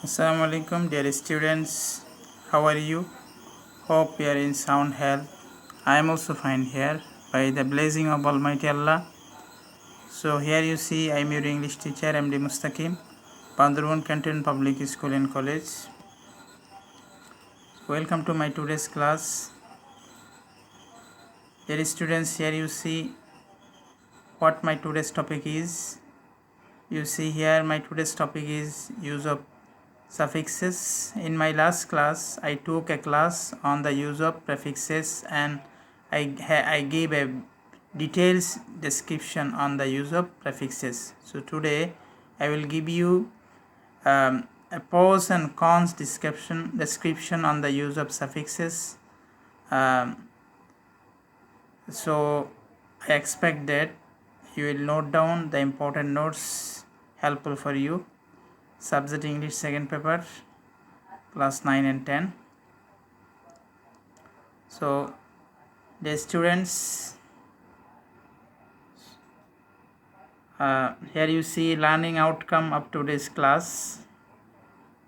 Assalamu alaikum, dear students. How are you? Hope you are in sound health. I am also fine here by the blessing of Almighty Allah. So here you see I am your English teacher Md.Mostakim, Bandarbhan Canton Public School and College. Welcome to my today's class. Dear students, here you see what my today's topic is. You see here my today's topic is use of suffixes. In my last class, I took a class on the use of prefixes and I gave a details description on the use of prefixes. So today I will give you a pros and cons description on the use of suffixes. So I expect that you will note down the important notes helpful for you. Subject English second paper, class 9 and 10. So the students, here you see learning outcome of today's class.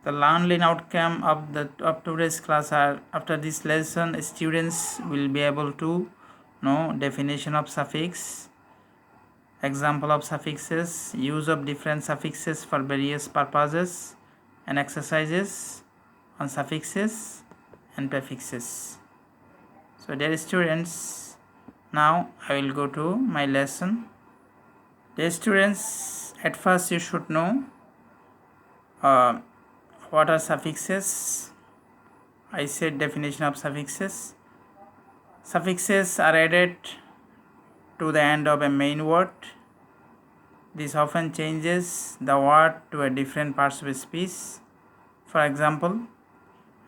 The learning outcome of today's class are, after this lesson, students will be able to know definition of suffix, example of suffixes, use of different suffixes for various purposes, and exercises on suffixes and prefixes. So dear students, now I will go to my lesson. Dear students, at first you should know what are suffixes. I said definition of suffixes. Suffixes are added to the end of a main word. This often changes the word to a different parts of a speech. For example,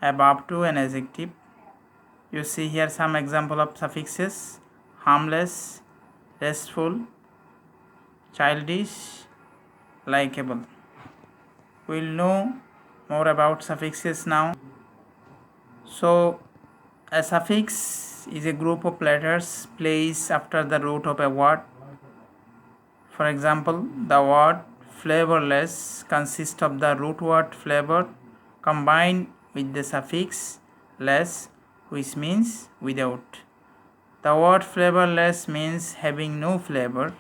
above to an adjective. You see here some example of suffixes: harmless, restful, childish, likable. We will know more about suffixes now. So a suffix is a group of letters placed after the root of a word. For example, the word flavorless consists of the root word flavor combined with the suffix less, which means without. The word flavorless means having no flavor.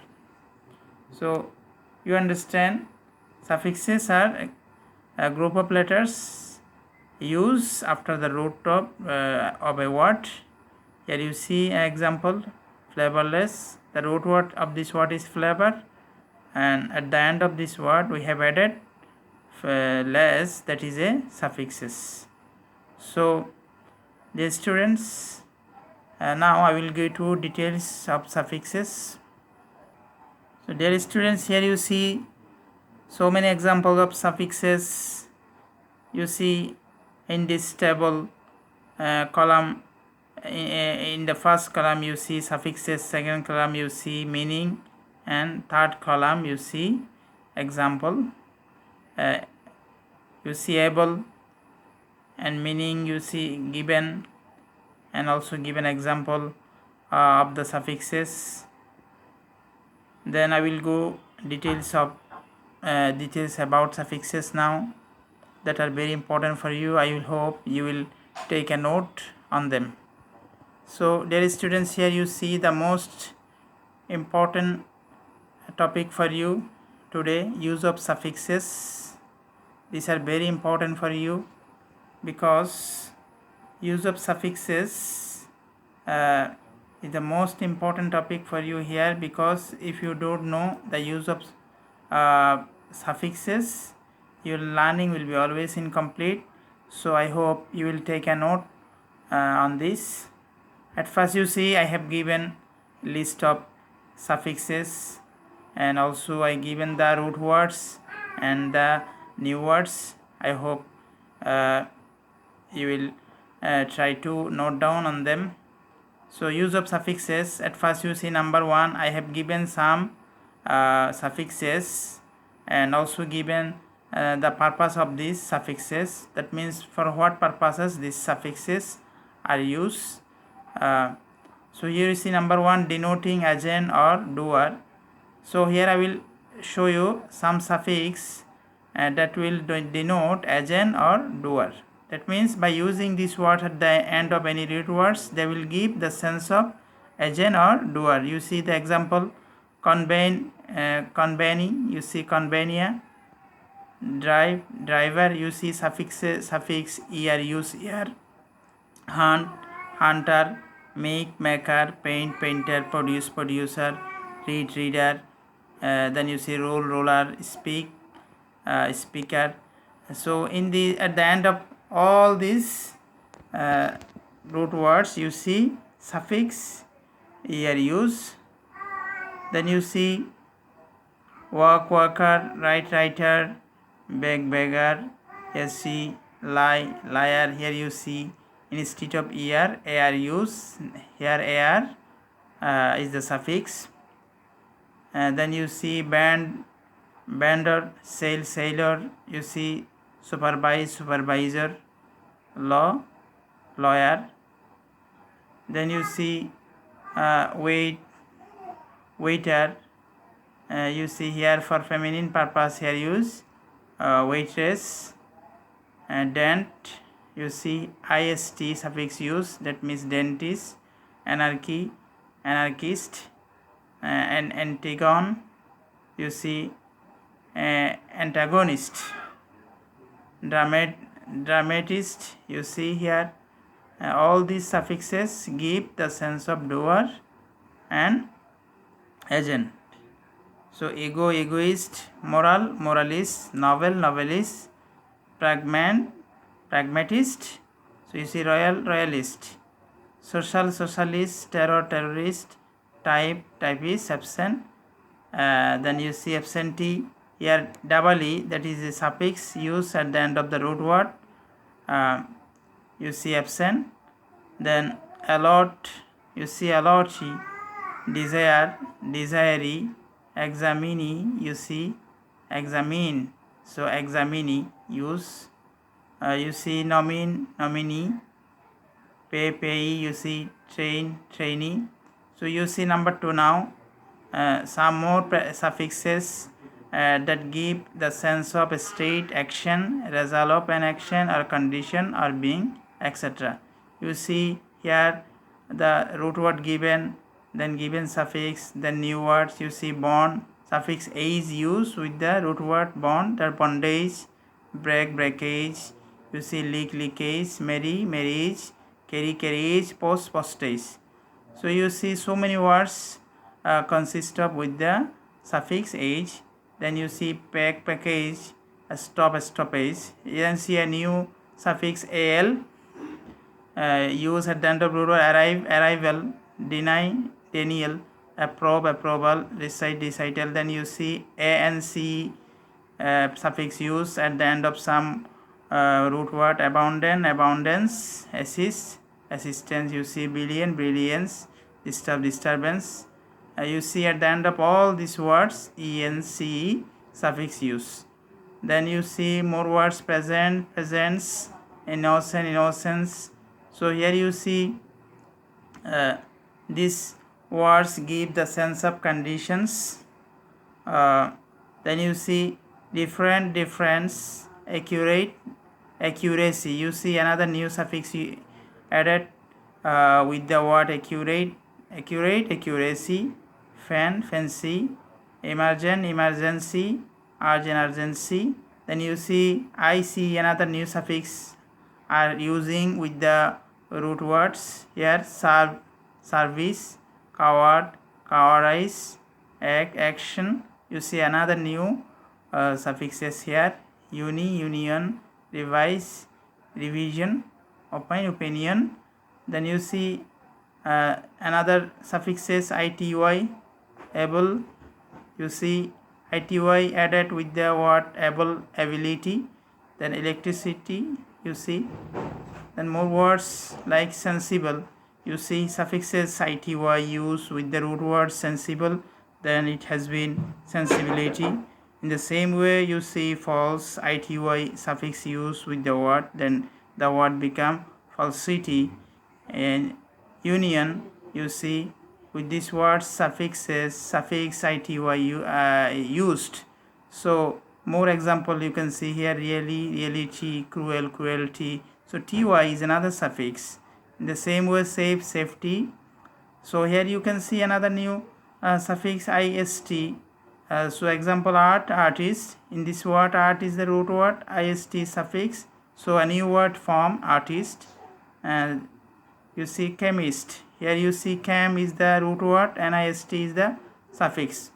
So you understand, suffixes are a group of letters used after the root of a word. Here you see an example: flavorless. The root word of this word is flavor, and at the end of this word we have added less, that is a suffixes. So dear students, now I will go to details of suffixes. So dear students, here you see so many examples of suffixes. You see in this table column, in the first column you see suffixes, second column you see meaning, and third column you see example. You see able and meaning you see given, and also given example of the suffixes. Then I will go details about suffixes now that are very important for you. I will hope you will take a note on them. So dear students, here you see the most important topic for you today: use of suffixes. These are very important for you because use of suffixes is the most important topic for you here, because if you don't know the use of suffixes, your learning will be always incomplete. So I hope you will take a note on this. At first you see I have given list of suffixes, and also I given the root words and the new words. I hope you will try to note down on them. So use of suffixes, at first you see number 1, I have given some suffixes and also given the purpose of these suffixes. That means for what purposes these suffixes are used. So here you see number 1, denoting agent or doer. So here I will show you some suffix that will denote agent or doer. That means by using this word at the end of any root words, they will give the sense of agent or doer. You see the example, conveying, you see convenia, driver, you see suffix er, use er, hunt, hunter, make, maker, paint, painter, produce, producer, read, reader, then you see roll, roller, speak, speaker. So at the end of all these root words, you see suffix er, use. Then you see work, worker, write, writer, beg, beggar. Here see lie, liar. Here you see instead of er, ar use. Here ar is the suffix. Then you see band, bander, sail, sailor. You see supervise, supervisor, law, lawyer. Then you see wait, waiter. You see here for feminine purpose, here use waitress. Dent, you see ist suffix use, that means dentist. Anarchy, anarchist. And antagon, you see antagonist. Dramatist, you see here all these suffixes give the sense of doer and agent. So ego, egoist, moral, moralist, novel, novelist, pragmatist. So you see royal, royalist, social, socialist, terror, terrorist, type, typist, absent. Then you see absentee. Here double e, that is a suffix used at the end of the root word. You see absent. Then allot, you see allotee. Desire, desiree. Examinee, you see examine, so examinee use. You see nominee. Payee, you see trainee. So you see number 2 now. Some more suffixes that give the sense of a state, action, result of an action or condition or being, etc. You see here the root word given, then given suffix, then new words. You see bond, suffix age used with the root word bond, or bondage, break, breakage. You see leak, leakage, marry, marriage, carry, carriage, post, postage. So you see so many words consist of with the suffix age. Then you see pack, package, stop, stoppage. You can see a new suffix al use at the end of root word, arrive, arrival, deny, denial, approve, approval, recite, recital. Then you see anc suffix use at the end of some root word, abundant, abundance, assist, assistance. You see billion, brilliance, disturb, disturbance. You see at the end of all these words ence suffix use. Then you see more words, present, presence, innocent, innocence. So here you see these words give the sense of conditions. Then you see different, difference, accurate, accuracy. You see another new suffix added with the word accurate, accurate, accuracy, fan, fancy, emergent, emergency, urgent, urgency. Then you see I see another new suffix are using with the root words here, serve, service, coward, cowardice, act, action. You see another new suffixes here, uni, union, revise, revision, opine, opinion. Then you see another suffixes ity, able. You see ity added with the word able, ability. Then electricity, you see. Then more words like sensible. You see suffixes ity used with the root word sensible, then it has been sensibility. In the same way you see false, ity suffix used with the word, then the word become falsity. And union, you see with this word suffixes, suffix ity used, so more example you can see here: really, reality, cruel, cruelty. So ty is another suffix. In the same way, safe, safety. So here you can see another new suffix ist. So example, art, artist. In this word, art is the root word, ist suffix. So a new word form, artist. And you see chemist. Here you see chem is the root word and ist is the suffix.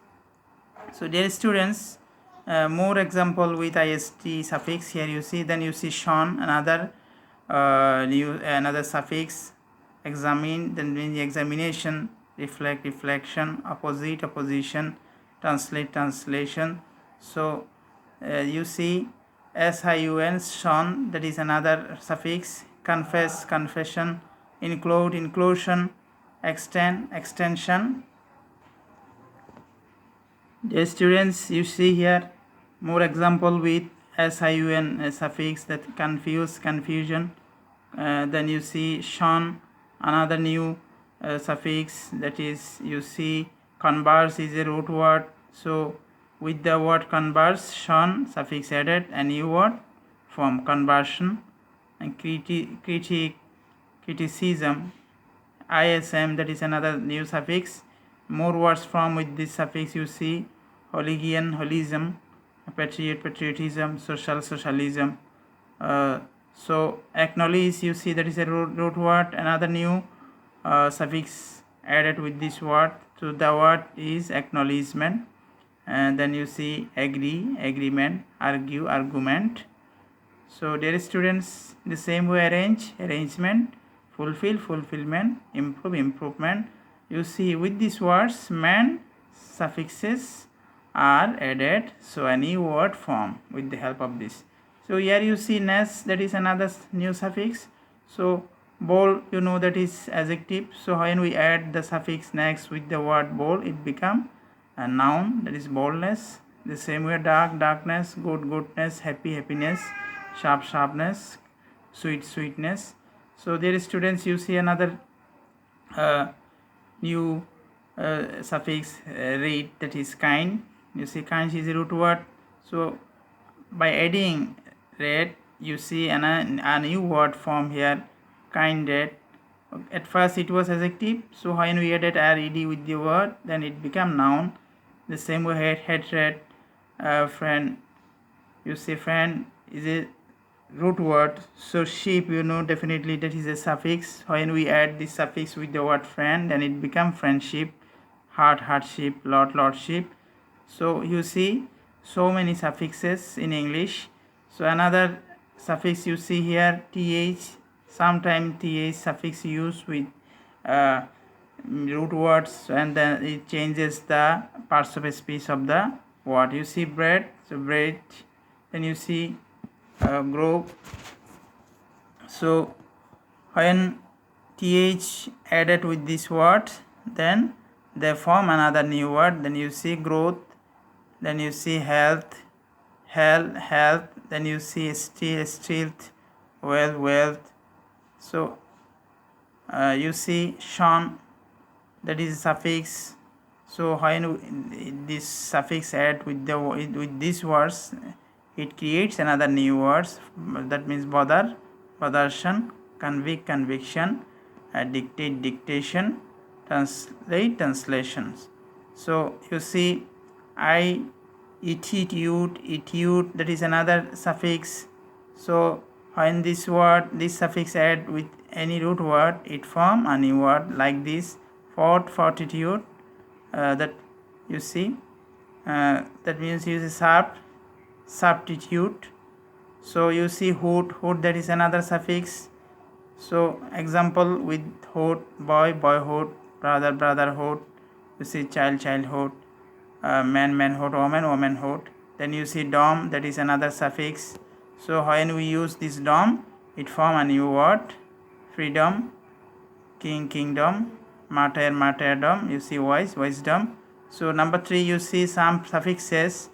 So dear students, more example with ist suffix. Here you see, then you see shone, another another suffix. Examine, then means examination. Reflect, reflection. Opposite, opposition. Translate, translation. So you see sun, shone, that is another suffix. Confess, confession. Include, inclusion. Extend, extension. Dear students, you see here more example with sun suffix, that confuse, confusion. Then you see shone, another new suffix, that is you see converse is a root word. So with the word converse, shone suffix added, a new word form, conversion. And critique, criticism, ism, that is another new suffix. More words from with this suffix you see: hooligan, holism, patriot, patriotism, social, socialism. So acknowledge, you see that is a root word, another new suffix added with this word. So the word is acknowledgement. And then you see agree, agreement, argue, argument. So dear students, the same way arrange, arrangement, fulfill, fulfillment, improve, improvement. You see with these words, man suffixes are added, so a new word form with the help of this. So here you see ness, that is another new suffix. So bold, you know, that is adjective. So when we add the suffix next with the word bold, it become a noun, that is boldness. The same way dark, darkness, good, goodness, happy, happiness, sharp, sharpness, sweet, sweetness. So dear students, you see another new suffix read, that is kind. You see kind is a root word. So by adding read, you see a new word form here, kindred. At first it was adjective, so when we added red with the word, then it became noun. The same way hatred, friend. You see friend is a root word. So sheep, you know, definitely that is a suffix. When we add this suffix with the word friend, then it becomes friendship. Heart, heartship, lord, lordship. So you see so many suffixes in English. So another suffix you see here, th. Sometimes th suffix used with root words, and then it changes the parts of speech of the word. You see bread, so bread. Then you see grow. So when th added with this word, then they form another new word. Then you see growth. Then you see health, health. Then you see stealth, wealth, wealth. So you see shone, that is suffix. So when this suffix add with these words, it creates another new words. That means bother, bothersome, convict, conviction, dictate, dictation, translate, translations. So you see etude, that is another suffix. So when this suffix add with any root word, it form a new word like this: fortitude. That you see that means use a substitute. So you see hood, that is another suffix. So example with hood, boy, boyhood, brother, brotherhood. You see child, childhood, man, manhood, woman, womanhood. Then you see dom, that is another suffix. So when we use this dom, it form a new word: freedom, king, kingdom, martyr, martyrdom. You see wise, wisdom. So number 3, you see some suffixes.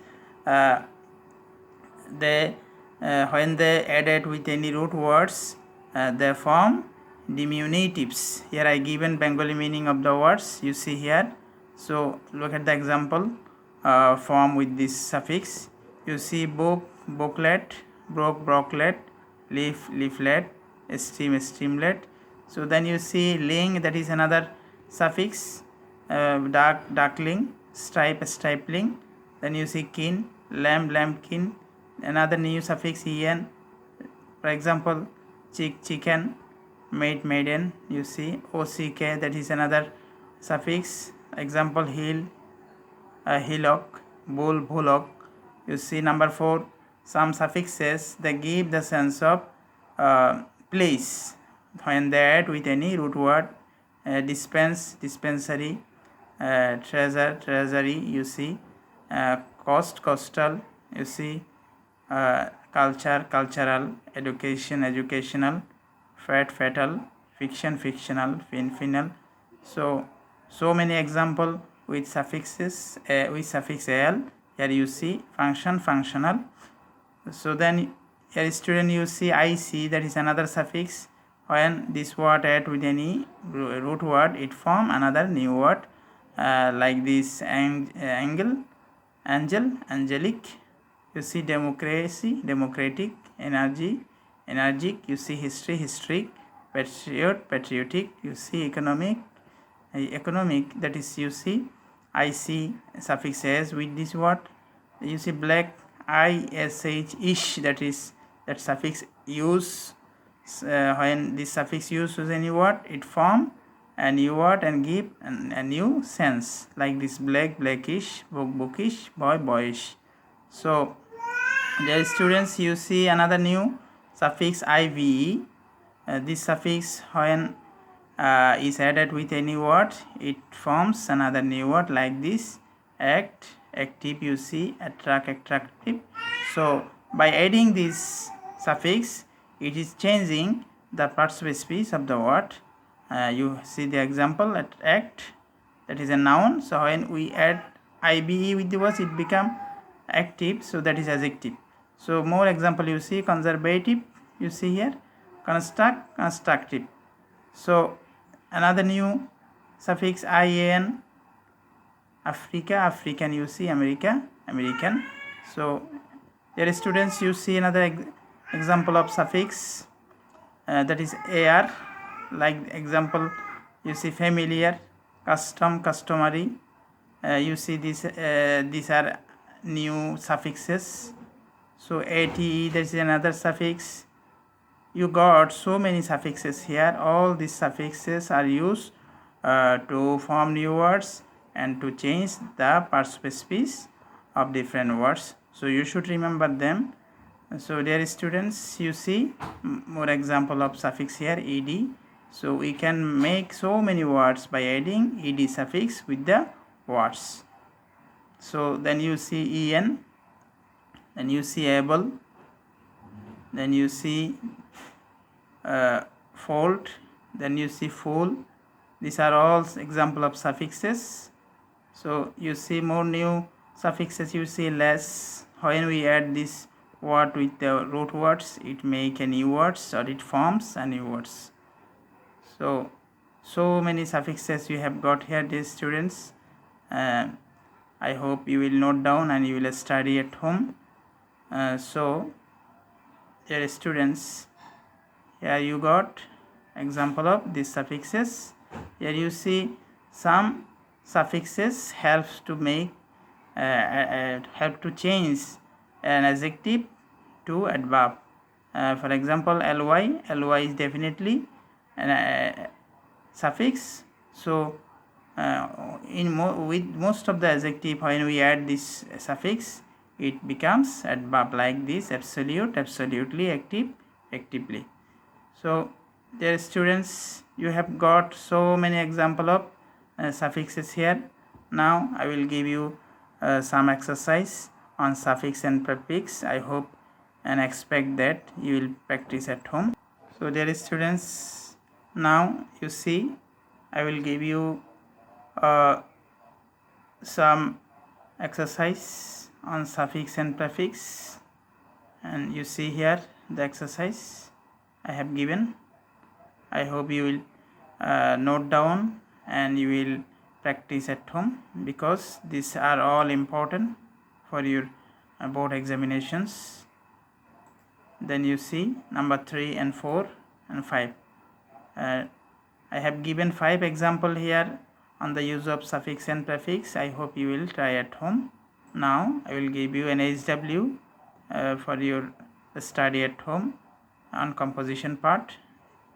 They when they added with any root words, they form diminutives. Here I given Bengali meaning of the words. You see here. So look at the example form with this suffix. You see book, booklet, brooklet, leaflet, streamlet. So then you see link, that is another suffix, darkling, stripling. Then you see kin, lambkin, another new suffix en. For example, chicken, maiden. You see ock, that is another suffix. Example, hill, hillock, bullock. You see number 4, some suffixes they give the sense of place when they add with any root word. Dispensary, treasury. You see coastal. You see culture, cultural, education, educational, fatal, fiction, fictional, final. So many example with suffixes, with suffix al. Here you see function, functional. So then here student you see IC, that is another suffix. When this word add with any root word, it form another new word, like this angel, angelic. You see democracy, democratic, energetic. You see history, historic, patriotic. You see economic, that is you see IC suffix s with this word. You see black, ish, that is that suffix use. When this suffix uses any word, it form a new word and give a new sense, like this black, blackish, bookish, boyish. So dear students, you see another new suffix ive. This suffix when is added with any word, it forms another new word, like this act, active. You see attractive. So by adding this suffix, it is changing the participle speech of the word. You see the example at act, that is a noun. So when we add ibe with the words, it become active, so that is adjective. So more example, you see conservative. You see here constructive. So another new suffix ian, African. You see American. So dear students, you see another example of suffix, that is ar. Like example, you see familiar, custom, customary. You see these are new suffixes. So ate, that is another suffix. You got so many suffixes here. All these suffixes are used to form new words and to change the participle speech of different words. So you should remember them. So dear students, you see more example of suffix here, ed. So we can make so many words by adding ed suffix with the words. So then you see en, then you see able, then you see fault, then you see full. These are all example of suffixes. So you see more new suffixes. You see less. When we add this word with the root words, it make a new words, or it forms a new words. So many suffixes you have got here, dear students. I hope you will note down and you will study at home. So dear students, here you got example of these suffixes. Here you see some suffixes helps to make help to change an adjective to adverb. For example, ly is definitely an suffix. So with most of the adjective, when we add this suffix, it becomes adverb, like this absolute, absolutely, active, actively. So dear students, you have got so many example of suffixes here. Now I will give you some exercise on suffix and prefix. I hope and expect that you will practice at home. So dear students, now you see I will give you some exercise on suffix and prefix, and you see here the exercise I have given. I hope you will note down and you will practice at home, because these are all important for your board examinations. Then you see number 3 and 4 and 5. I have given 5 examples here on the use of suffix and prefix. I hope you will try at home. Now I will give you an HW for your study at home on composition part.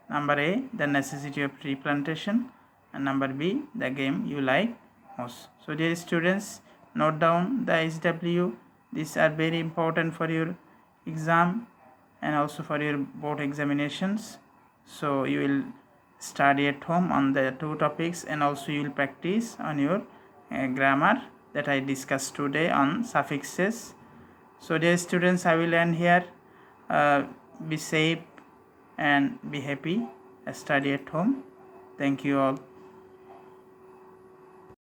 Number A, the necessity of tree plantation, and number B, the game you like most. So dear students, note down the HW. These are very important for your exam and also for your board examinations. So you will study at home on the 2 topics, and also you will practice on your grammar that I discussed today on suffixes. So dear students, I will end here. Be safe and be happy. Study at home. Thank you all.